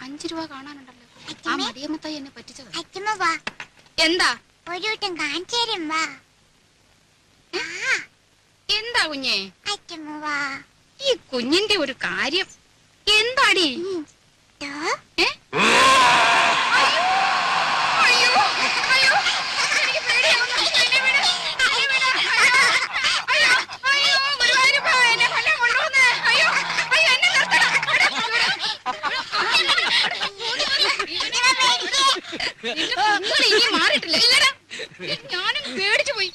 5 രൂപ കാണാനുണ്ടല്ലോ. ആ മടിയമ്മത്തായി എന്നെ പറ്റിച്ചത്. എന്താ എന്താ കുഞ്ഞേ? ഈ കുഞ്ഞിന്റെ ഒരു കാര്യം എന്താടി? ഇനി മാറിയിട്ടില്ല. ഞാനും പേടിച്ചു പോയി.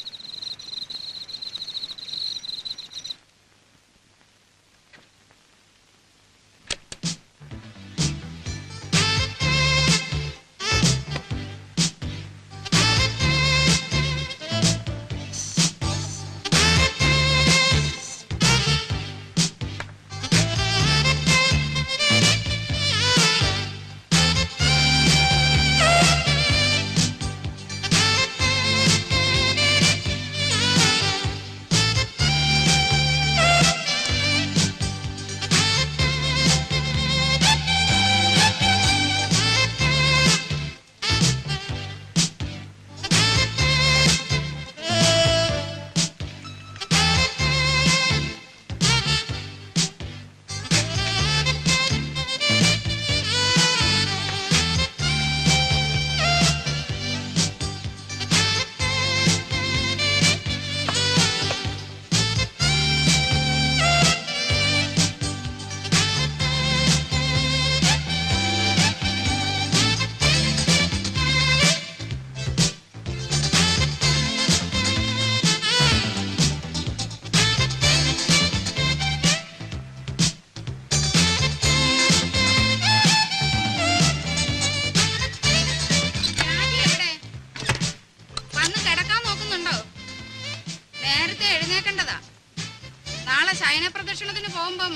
ശയനപ്രദക്ഷിണത്തിന് പോകുമ്പം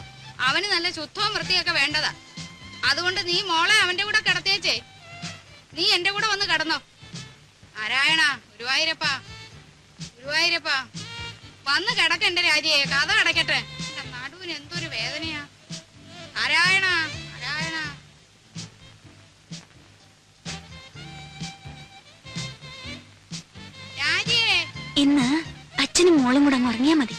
അവന് നല്ല ശുദ്ധവും വൃത്തിയൊക്കെ വേണ്ടതാ. അതുകൊണ്ട് നീ മോളെ അവന്റെ കൂടെ കിടത്തിയേച്ചേ. നീ എന്റെ കൂടെ വന്ന് കിടന്നോ. നാരായണ ഗുരുവായൂരപ്പാ, ഗുരുവായൂരപ്പാ വന്ന് കിടക്കണ്ട രാജിയെ. കഥ അടയ്ക്കട്ടെ. എന്റെ നടുവിന് എന്തൊരു വേദനയാ. നാരായണ നാരായണ. രാജിയെ ഇന്ന് അച്ഛനും മോളും കൂടെ അങ്ങ് ഉറങ്ങിയാ മതി.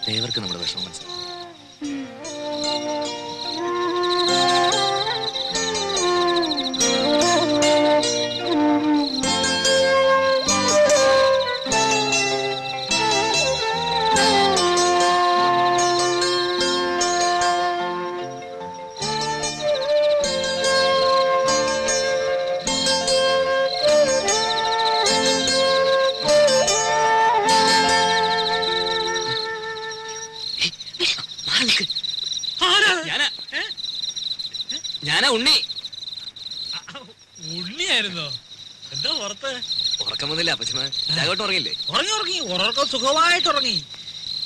ദേവർക്ക് നമ്മുടെ വിഷമം മനസ്സിലാവും. ഞാനാ ഉണ്ണി. ഉണ്ണിയായിരുന്നോ? എന്താ പുറത്ത്? ഉറക്കം വന്നില്ല അപ്പച്ചമ്മ. രാഘവട്ട് ഉറങ്ങില്ലേ? ഉറങ്ങി ഉറങ്ങി ഉറക്കം സുഖമായിട്ട് ഉറങ്ങി.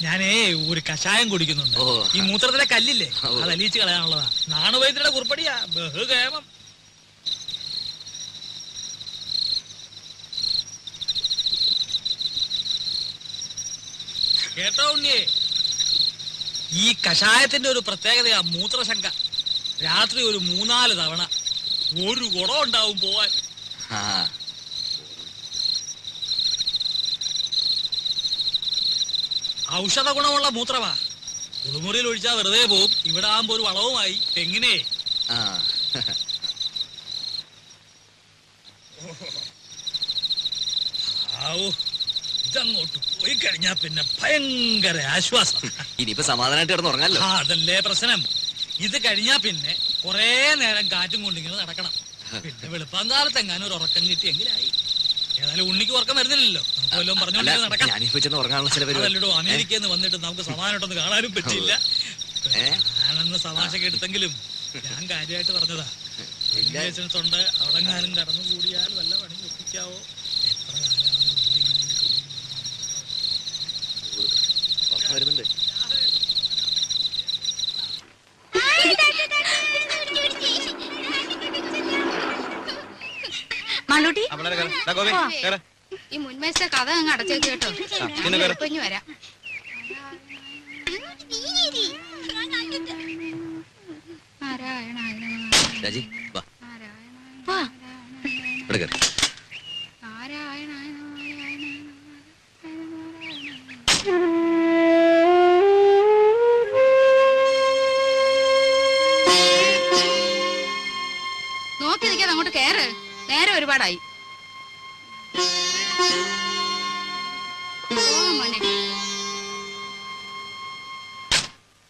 ഞാനേ ഒരു കഷായം കുടിക്കുന്നുണ്ട്. ഓ. ഈ മൂത്രത്തിലെ കല്ലില്ലേ, ഓ. അത് അലിയിച്ച് കളയാനുള്ളതാ. നാണുവൈദ്യരുടെ കുറിപ്പടിയാ, ബഹുകേമം. കേട്ടോ ഉണ്ണിയേ, ഈ കഷായത്തിന്റെ ഒരു പ്രത്യേകതയാ മൂത്രശങ്ക. രാത്രി ഒരു 3-4 തവണ ഒരു കുടം ഉണ്ടാവും പോവാൻ. ആ, ഔഷധ ഗുണമുള്ള മൂത്രമാ. കുളിമുറിയിൽ ഒഴിച്ചാൽ വെറുതെ പോവും. ഇവിടെ ആകുമ്പോ ഒരു വളവുമായി. തെങ്ങിനെ ആ. ഇതങ്ങോട്ട് പോയി കഴിഞ്ഞാ പിന്നെ ഭയങ്കര ആശ്വാസം. ഇനിയിപ്പോ സമാധാനമായിട്ട് കിടന്ന് ഉറങ്ങാലോ. അതല്ലേ പ്രശ്നം. ഇത് കഴിഞ്ഞാ പിന്നെ കൊറേ നേരം കാറ്റും കൊണ്ടിങ്ങനെ നടക്കണം. പിന്നെ വെളുപ്പാങ്കാലത്ത് എങ്ങാനും ഒരു ഉറക്കം കിട്ടിയെങ്കിലായി. ഏതായാലും ഉണ്ണിക്ക് ഉറക്കം വരുന്നില്ലല്ലോ. നമുക്ക് വല്ലതും പറഞ്ഞോണ്ട് നടക്കാം. ഞാനിപ്പോ ചെന്ന് ഉറങ്ങാനുള്ള ചില പരിപാടി. അതല്ലടോ, അമേരിക്കയിൽ നിന്ന് വന്നിട്ട് നമുക്ക് സമാധാനമായിട്ടൊന്ന് കാണാനും പറ്റില്ല. ഞാനെന്ന് തമാശക്ക് എടുത്തെങ്കിലും ഞാൻ കാര്യമായിട്ട് പറഞ്ഞതാ. ഉണ്ട് അവിടെങ്ങാനും കടന്നു കൂടിയാൽ വല്ല പണി ഒപ്പിക്കാവോ? എത്ര കാലമാണ് ഉറക്കം വരുന്നുണ്ട്. മാളൂട്ടി ഈ മുൻവശത്തെ കഥ അങ്ങ് അടച്ചേക്ക് കേട്ടോ. ഇനി വരാം. രാജി വാ, വാ. ഇവിടെ കയറി. നോക്കി നിൽക്കാതെ അങ്ങോട്ട് കേറ്. നേരെ ഒരുപാടായി.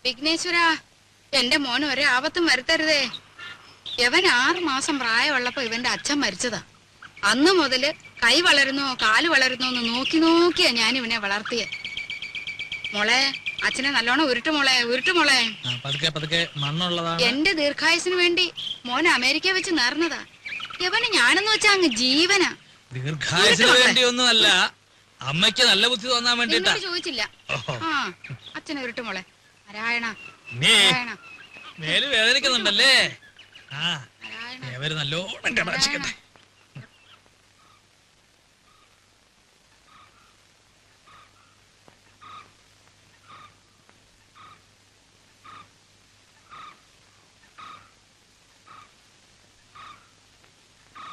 വിഘ്നേശ്വര, എന്റെ മോന് ഒരേ ആപത്തും വരുത്തരുതേ. ഇവൻ 6 മാസം പ്രായമുള്ളപ്പോ ഇവന്റെ അച്ഛൻ മരിച്ചതാ. അന്ന് മുതല് കൈ വളരുന്നോ കാല് വളരുന്നോ എന്ന് നോക്കി നോക്കിയാ ഞാൻ ഇവനെ വളർത്തിയെ. മോളെ, അച്ഛനെ നല്ലോണം ഉരുട്ടു മോളെ, ഉരുട്ടു മോളെ. പതുക്കെ പതുക്കെ മണ്ണുള്ളതാണ്. എന്റെ ദീർഘായുസിന് വേണ്ടി മോൻ അമേരിക്ക വെച്ച് നേർന്നതാ. ഇവന് ഞാനെന്ന് വെച്ചാ അങ്ങ് ജീവനാ. ദീർഘായുസിന് വേണ്ടിയൊന്നുമല്ല, അമ്മയ്ക്ക് നല്ല ബുദ്ധി തോന്നാൻ വേണ്ടിട്ടാ. ചോദിച്ചില്ല. ആ, അച്ഛനെ ഉരുട്ടു മോളെ. നാരായണ നീ നാരായണ മേല് വേദനിക്കുന്നുണ്ടല്ലേ? ആ, നാരായണ. ഇവര് നല്ലോണം കടാക്ഷിക്കട്ടെ.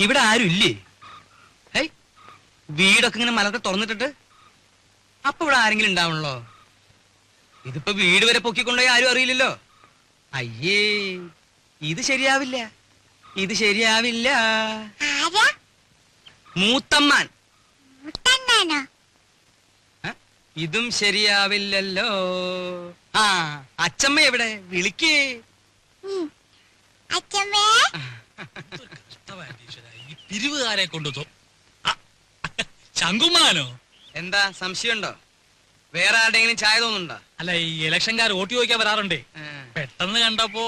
ഇവിടെ ആരും ഇല്ലേ? ഹേയ്, വീടൊക്കെ ഇങ്ങനെ മലത്തെ തുറന്നിട്ടിട്ട് അപ്പൊ ഇവിടെ ആരെങ്കിലും ഉണ്ടാവണല്ലോ. ഇതിപ്പോ വീട് വരെ പൊക്കിക്കൊണ്ടുപോയി ആരും അറിയില്ലല്ലോ. അയ്യേ, ഇത് ശരിയാവില്ല, ഇത് ശരിയാവില്ല. മൂത്തമ്മാൻ. ഇതും ശരിയാവില്ലല്ലോ. ആ, അച്ചമ്മ എവിടെ? വിളിക്കേ. ഈ പിരിവുകാരെ കൊണ്ടു ശങ്കുമാനോ? എന്താ സംശയമുണ്ടോ? വേറെ ആരുടെയെങ്കിലും ചായ തോന്നുന്നുണ്ടോ? അല്ല, ഈ ഇലക്ഷൻകാർ വോട്ട് ചോദിക്കാൻ വരാറുണ്ടേ. പെട്ടെന്ന് കണ്ടപ്പോ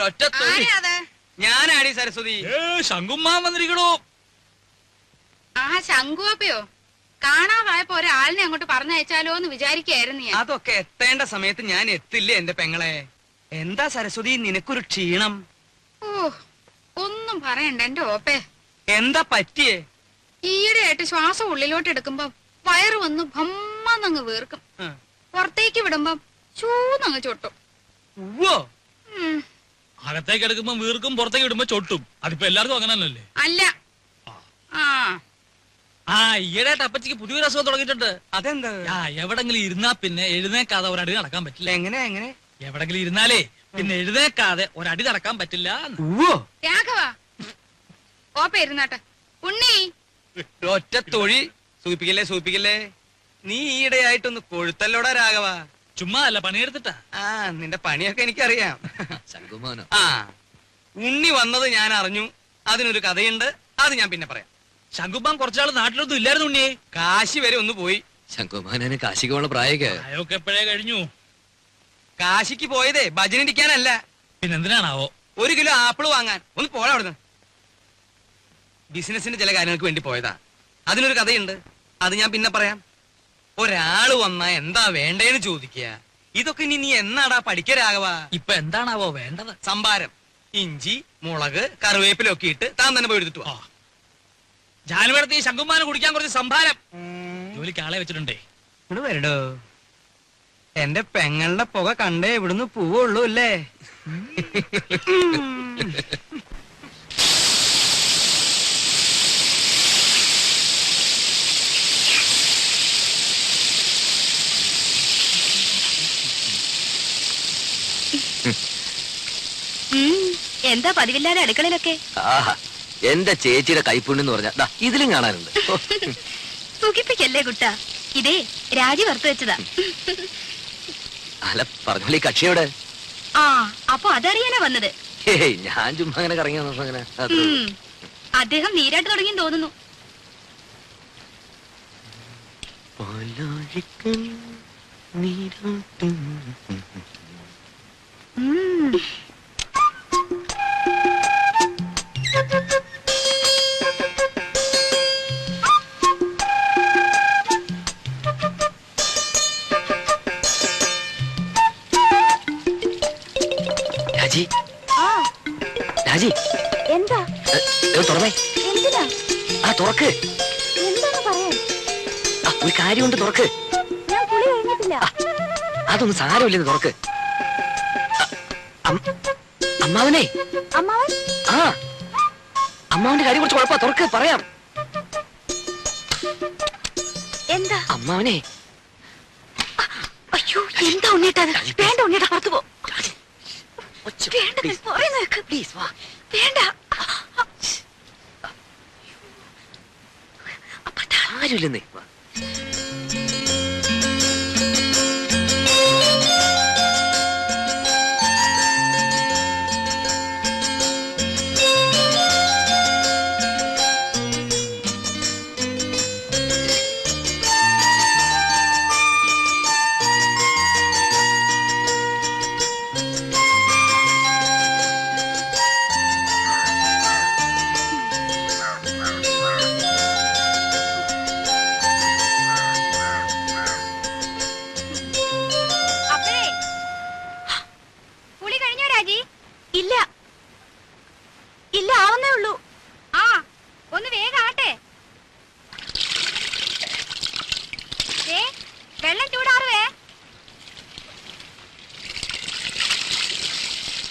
ഒറ്റ ആരാ അത്? ഞാനാടി സരസ്വതി. ശങ്കുമാൻ വന്നിരിക്കണോ? ആ, ശങ്കുവപ്പയോ? കാണാതായപ്പോ ഒരാളിനെ അങ്ങോട്ട് പറഞ്ഞയച്ചാലോ എന്ന് വിചാരിക്കായിരുന്നു ഞാൻ. അതൊക്കെ എത്തേണ്ട സമയത്ത് ഞാൻ എത്തില്ലേ എന്റെ പെങ്ങളെ. എന്താ സരസ്വതി നിനക്കൊരു ക്ഷീണം? ഓ, ഒന്നും പറയണ്ട എന്റെ ഓപ്പേ. എന്താ പറ്റിയേ? ഈയിടെയായിട്ട് ശ്വാസം ഉള്ളിലോട്ട് എടുക്കുമ്പോ വയറ് വന്ന് ഭമ്മന്നങ്ങ് വീർക്കും. പുറത്തേക്ക് വിടുമ്പം ചൂന്നങ്ങ് ചൊട്ടും. ഉവ്വോ, അകത്തേക്ക് എടുക്കുമ്പോ വീർക്കും, പുറത്തേക്ക് വിടുമ്പോ ചൊട്ടും. അതിപ്പോ എല്ലാവർക്കും അങ്ങനെ തന്നെയല്ലേ? അല്ല. ആ ആ, ഈയിടെയായിട്ട് അപ്പച്ചിക്ക് പുതിയൊരു അസുഖം തുടങ്ങിയിട്ടുണ്ട്. അതെന്താ? ആ, എവിടെങ്കിലും ഇരുന്നാ പിന്നെ എഴുന്നേക്കാതെ ഒരടി നടക്കാൻ പറ്റില്ല. എങ്ങനെ എങ്ങനെ? എവിടെങ്കിലും ഇരുന്നാലേ പിന്നെ എഴുന്നേക്കാതെ ഒരടി നടക്കാൻ പറ്റില്ല. ഉവ്വോ, രാഘവ, ഓപ്പ ഇരുന്നാട്ടെ. ഉണ്ണി, ഒറ്റ തൊഴി. സൂപ്പിക്കല്ലേ സൂപ്പിക്കല്ലേ. നീ ഈയിടെയായിട്ടൊന്ന് കൊഴുത്തല്ലോടാ രാഘവ. ചുമ്മാ അല്ല, പണിയെടുത്തിട്ടാ. ആ, നിന്റെ പണിയൊക്കെ എനിക്കറിയാം. ശങ്കുമാനോ? ആ, ഉണ്ണി വന്നത് ഞാൻ അറിഞ്ഞു. അതിനൊരു കഥയുണ്ട്, അത് ഞാൻ പിന്നെ പറയാം. ശങ്കുമാൻ കുറച്ചാള് നാട്ടിലൊന്നും ഇല്ലായിരുന്നു ഉണ്ണിയെ. കാശി വരെ ഒന്ന് പോയി. ശങ്കുമാനെ കാശിക്ക് പോണ പ്രായൊക്കെ. അയൊക്കെ എപ്പോഴേ കഴിഞ്ഞു. കാശിക്ക് പോയതേ ഭജനിടിക്കാനല്ല, പിന്നെന്തിനാണാവോ? 1 കിലോ ആപ്പിള് വാങ്ങാൻ. ഒന്ന് പോടാ അവിടുന്ന്. ബിസിനസിന്റെ ചില കാര്യങ്ങൾക്ക് വേണ്ടി പോയതാ. അതിനൊരു കഥയുണ്ട്, അത് ഞാൻ പിന്നെ പറയാം. ഒരാള് വന്നാ എന്താ വേണ്ടേന്ന് ചോദിക്കുക. ഇതൊക്കെ ഇനി നീ എന്നാടാ പഠിക്കരാകവാ? ഇപ്പൊ എന്താണാവോ വേണ്ടത്? സംഭാരം, ഇഞ്ചി, മുളക്, കറിവേപ്പിലൊക്കെ ഇട്ട് താൻ തന്നെ പോയി എടുത്തിട്ട് വാ. ജാനുവേടത്ത് ഈ ശങ്കുമാനം കുടിക്കാൻ കുറച്ച് സംഭാരം ജോലിക്ക് ആളെ വെച്ചിട്ടുണ്ടേ. ഇങ്ങോട്ട് വരടോ. എന്റെ പെങ്ങളുടെ പുക കണ്ടേ ഇവിടുന്ന് പോവുള്ളൂ അല്ലേ? എന്താ പതിവില്ലാതെ അടുക്കളയിലൊക്കെ? ആഹാ, എന്റെ ചേച്ചിയുടെ കൈപ്പുണ്യെന്ന് പറഞ്ഞാ ഇതിലും കാണാനുണ്ട്. സുഖിപ്പിക്കല്ലേ കുട്ട, ഇതേ രാജി വറുത്തു വെച്ചതാ. അല്ല പറഞ്ഞോളി, കക്ഷിയോടെ? ആ, അപ്പൊ അതറിയാനാ വന്നത്. ഏയ്, ഞാൻ ചുമ്മാ അങ്ങനെ കറങ്ങി വന്നപ്പോ അങ്ങനെ അദ്ദേഹം നീരാട്ട് തുടങ്ങി തോന്നുന്നു. രാജി, രാജി, എന്താ തുറന്നേ. എന്തിനാ? ആ തുറക്ക്. എന്താണ് പറയാൻ? ഒരു കാര്യമുണ്ട്, തുറക്ക്. ഞാൻ കുളി കഴിഞ്ഞിട്ടില്ല. അതൊന്നും സാരമില്ലെന്ന് തുറക്ക്. അമ്മാവനെ. അമ്മാവൻ? ആ, അമ്മാവന്റെ കാര്യം കുറച്ച് കുഴപ്പ. തുറക്ക്, പറയാം. എന്താ? അമ്മാവനെ. അയ്യോ, എന്താ ഉണ്ണിട്ടത്? വേണ്ട ഉണ്ണിട്ട, പുറത്തു പോ. പ്ലീസ് വാ. വേണ്ട. ആരുമില്ലെന്നേ. ഇല്ല ഇല്ല, ആവുന്നേ ഉള്ളൂ. ആ, ഒന്ന് വേഗാട്ടെ. വെള്ളം ചൂടാറുവേ.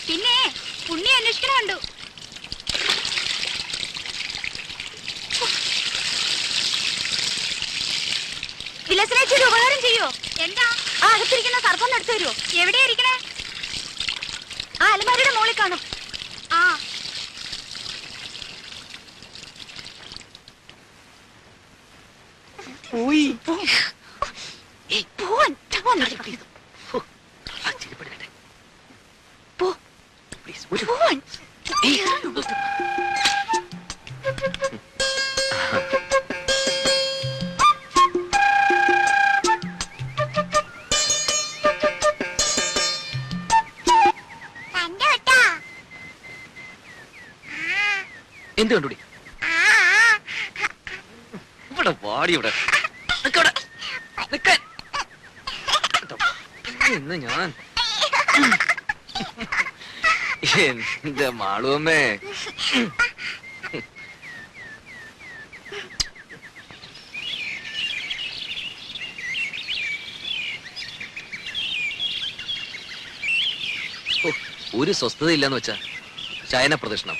പിന്നെ പുണ്യ അന്വേഷിക്കണ കണ്ടു. വിലസനേച്ചി ഒരു ഉപകാരം ചെയ്യോ? എന്താ? ആ അകത്തിരിക്കുന്ന സർപ്പം എടുത്തു തരുമോ? എവിടെയാ ഇരിക്കണേ? ആ അലമാരിയുടെ മോളിൽ കാണും. ആ എന്ത് കണ്ടുപിടി? ഇവിടെ വാടി, ഇവിടെ ഇന്ന് ഞാൻ എന്റെ മാളുവമ്മേ. ഒരു സ്വസ്ഥതയില്ലെന്ന് വെച്ചാ ശയന പ്രദക്ഷിണം,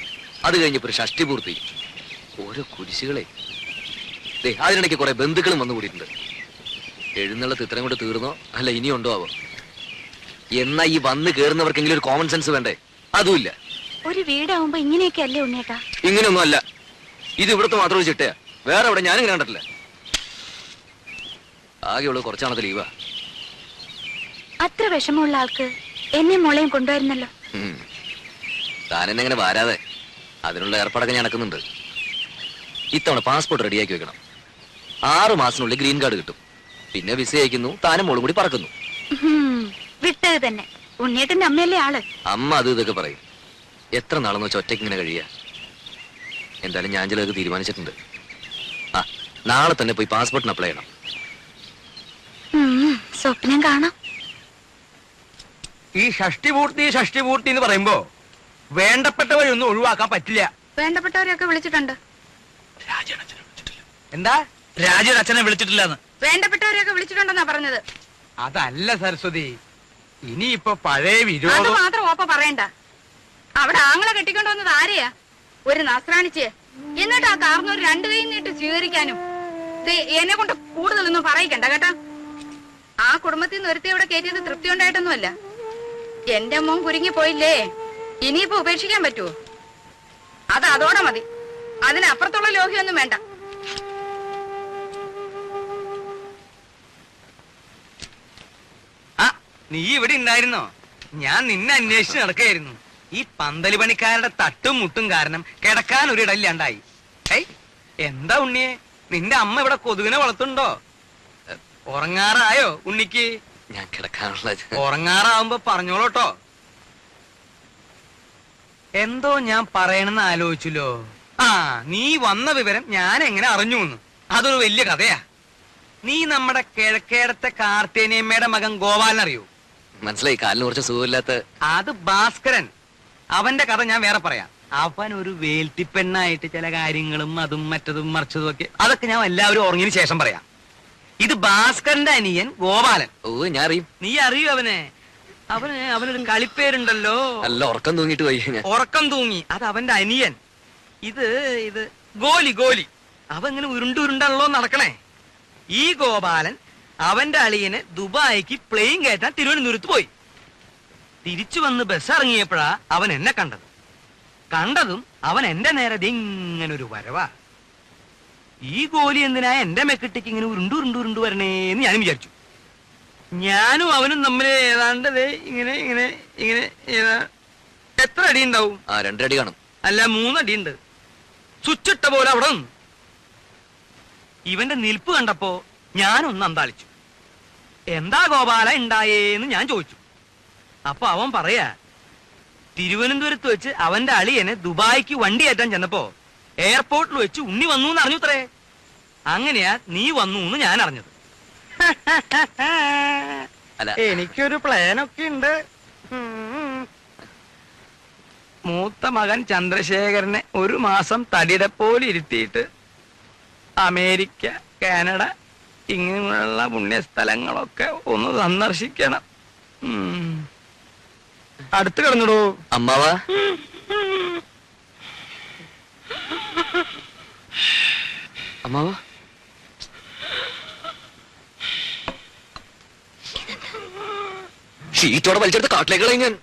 അത് കഴിഞ്ഞപ്പോ ഒരു ഷഷ്ടി പൂർത്തി, ഓരോ കുരിശുകളെ. അതിനിടയ്ക്ക് കുറെ ബന്ധുക്കളും വന്നു കൂടിയിട്ടുണ്ട്. എഴുന്നള്ളത്ത് ഇത്രയും കൊണ്ട് തീർന്നോ അല്ല ഇനിയുണ്ടോ ആവോ? എന്നാ ഈ വന്ന് കേറുന്നവർക്കെങ്കിലും ഒരു കോമൺ സെൻസ് വേണ്ടേ? അതുമില്ല. ഒരു വീടാവുമ്പോ ഇങ്ങനെയൊക്കെ അല്ലേ ഉണ്ണേട്ടാ? ഇങ്ങനെയൊന്നും അല്ല. ഇത് ഇവിടുത്തെ മാത്രം ഒരു ചിട്ടയാ, വേറെ എവിടെ ഞാനും ഇങ്ങനെ കണ്ടിട്ടില്ല. ആകെയുള്ളത് കുറച്ചാണത്തെ ലീവാ. അത്ര വിഷമമുള്ള ആൾക്ക് എന്നെ മോളെയും കൊണ്ടുവരുന്നല്ലോ. താനെന്നെ ഇങ്ങനെ വാരാതെ അതിനുള്ള ഏർപ്പാടൊക്കെ ഞാൻ നടക്കുന്നുണ്ട്. ഇത്തവണ പാസ്പോർട്ട് റെഡിയാക്കി വെക്കണം. 6 മാസത്തിനുള്ളിൽ ഗ്രീൻ കാർഡ് കിട്ടും. പിന്നെ വിസ അയക്കുന്നു, താനും മോളും കൂടി പറക്കുന്നു. വിട്ടത് തന്നെ. ഉണ്ണിയേട്ടന്റെ അമ്മയല്ലേ ആള്. അമ്മ അത് ഇതൊക്കെ പറയും. എത്ര നാളെന്ന് വെച്ചാൽ ഒറ്റയ്ക്ക് ഇങ്ങനെ കഴിയാ? എന്തായാലും ഞാൻ ചിലതൊക്കെ തീരുമാനിച്ചിട്ടുണ്ട്. ആ, നാളെ തന്നെ പോയി പാസ്പോർട്ടിന് അപ്ലൈ ചെയ്യണം. സ്വപ്നം കാണാം. ഈ ഷഷ്ടിപൂർത്തി എന്ന് പറയുമ്പോ വേണ്ടപ്പെട്ടവരൊന്നും ഒഴിവാക്കാൻ പറ്റില്ല. വേണ്ടപ്പെട്ടവരെയൊക്കെ വിളിച്ചിട്ടുണ്ട്. എന്താ? രാജയുടെ അച്ഛനെ വിളിച്ചിട്ടില്ലെന്ന്. വേണ്ടപ്പെട്ടവരെയൊക്കെ വിളിച്ചിട്ടുണ്ടെന്നാ പറഞ്ഞത്. അതല്ല സരസ്വതി, ഇനിയിപ്പൊ പഴയ അത് വിരോധം. മാത്രം ഓപ്പ പറയണ്ട. അവിടെ ആങ്ങളെ കെട്ടിക്കൊണ്ടു വന്നത് ആരെയാ? ഒരു നസ്രാണിച്ചേ. എന്നിട്ട് ആ കാർന്നൂർ രണ്ടു കൈ നീട്ട് സ്വീകരിക്കാനും. എന്നെ കൊണ്ട് കൂടുതലൊന്നും പറയിക്കണ്ട കേട്ടാ. ആ കുടുംബത്തിൽ നിന്ന് ഒരുത്തി ഇവിടെ കയറ്റിയത് തൃപ്തി ഉണ്ടായിട്ടൊന്നുമല്ല. എന്റെ മോൻ കുരുങ്ങി പോയില്ലേ, ഇനിയിപ്പോ ഉപേക്ഷിക്കാൻ പറ്റുമോ? അത് അതോടെ മതി. അതിനപ്പുറത്തുള്ള ലോഹ്യൊന്നും വേണ്ട. ആ, നീ ഇവിടെ ഉണ്ടായിരുന്നോ? ഞാൻ നിന്നെ അന്വേഷിച്ച് നടക്കായിരുന്നു. ഈ പന്തല് പണിക്കാരുടെ തട്ടും മുട്ടും കാരണം കിടക്കാൻ ഒരിടയില്ലാണ്ടായി. ഏയ്, എന്താ ഉണ്ണിയെ, നിന്റെ അമ്മ ഇവിടെ കൊതുകിനെ വളർത്തുണ്ടോ? ഉറങ്ങാറായോ ഉണ്ണിക്ക്? ഞാൻ കിടക്കാനുള്ള ഉറങ്ങാറാവുമ്പോ പറഞ്ഞോളൂട്ടോ. എന്തോ ഞാൻ പറയണെന്ന് ആലോചിച്ചല്ലോ. ആ, നീ വന്ന വിവരം ഞാൻ എങ്ങനെ അറിഞ്ഞുന്ന്? അതൊരു വലിയ കഥയാ. നീ നമ്മുടെ കിഴക്കേടത്തെ കാർത്തേനിയമ്മയുടെ മകൻ ഗോപാലൻ അറിയോ? മനസ്സിലായി. കാലിന് കുറച്ച് സുഖമില്ലാത്ത. അത് ഭാസ്കരൻ. അവന്റെ കഥ ഞാൻ വേറെ പറയാം. അവൻ ഒരു വേൽത്തിപ്പെണ്ണായിട്ട് ചില കാര്യങ്ങളും അതും മറ്റതും മറിച്ചതും ഒക്കെ, അതൊക്കെ ഞാൻ എല്ലാവരും ഉറങ്ങിയതിന് ശേഷം പറയാം. ഇത് ഭാസ്കരന്റെ അനിയൻ ഗോപാലൻ. ഓ, ഞാൻ അറിയും. നീ അറിയൂ അവനെ? അവനൊരു കളിപ്പേരുണ്ടല്ലോ. നല്ല ഉറക്കം തൂങ്ങിട്ട് പോയി ഞാൻ. ഉറക്കം തൂങ്ങി. അത് അവന്റെ അനിയൻ. ഇത് ഗോലി. അവ ഇങ്ങനെ ഉരുണ്ടുരുണ്ടല്ലോ നടക്കണേ. ഈ ഗോപാലൻ അവന്റെ അളിയനെ ദുബായിക്ക് പ്ലെയിൻ കയറ്റാൻ തിരുവനന്തപുരത്ത് പോയി. തിരിച്ചു വന്ന് ബസ് ഇറങ്ങിയപ്പോഴാ അവൻ എന്നെ കണ്ടതും അവൻ എന്റെ നേരെ ഇങ്ങനെ ഒരു വരവാ. ഈ ഗോലി എന്തിനാ എന്റെ മെക്കിട്ടേക്ക് ഇങ്ങനെ ഉരുണ്ടു വരണേന്ന് ഞാനും വിചാരിച്ചു. ഞാനും അവനും തമ്മിൽ ഏതാണ്ട് ഇങ്ങനെ ഇങ്ങനെ ഇങ്ങനെ എത്ര അടി ഉണ്ടാവും? 2 അടി കാണും. അല്ല, 3 അടിയുണ്ട്. സ്വിച്ചിട്ട പോലെ അവിടെ നിന്നു. ഇവന്റെ നിൽപ്പ് കണ്ടപ്പോ ഞാനൊന്ന് അന്താളിച്ചു. എന്താ ഗോപാല ഉണ്ടായേന്ന് ഞാൻ ചോദിച്ചു. അപ്പൊ അവൻ പറയാ, തിരുവനന്തപുരത്ത് വെച്ച് അവന്റെ അളിയനെ ദുബായിക്ക് വണ്ടി കയറ്റാൻ ചെന്നപ്പോ എയർപോർട്ടിൽ വെച്ച് ഉണ്ണി വന്നു എന്ന് അറിഞ്ഞുത്രേ. അങ്ങനെയാ നീ വന്നു എന്ന് ഞാൻ അറിഞ്ഞത്. അല്ല, എനിക്കൊരു പ്ലാനൊക്കെ ഉണ്ട്. മൂത്ത മകൻ ചന്ദ്രശേഖരനെ 1 മാസം തടിയടെപ്പോലെ ഇരുത്തിയിട്ട് അമേരിക്ക, കാനഡ ഇങ്ങനെയുള്ള പുണ്യസ്ഥലങ്ങളൊക്കെ ഒന്ന് സന്ദർശിക്കണം. അടുത്ത് കിടന്നിടൂ അമ്മാവാ. അമ്മാവാ, ഷീറ്റോടെ വലിച്ചെടുത്ത് കാട്ടിലേക്ക് കളയും ഞാൻ.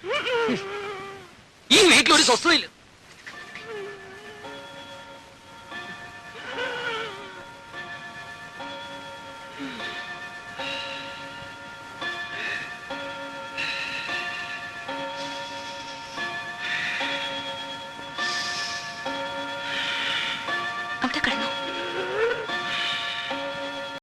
ഈ വീട്ടിലൊരു സ്വസ്ഥതയില്ല.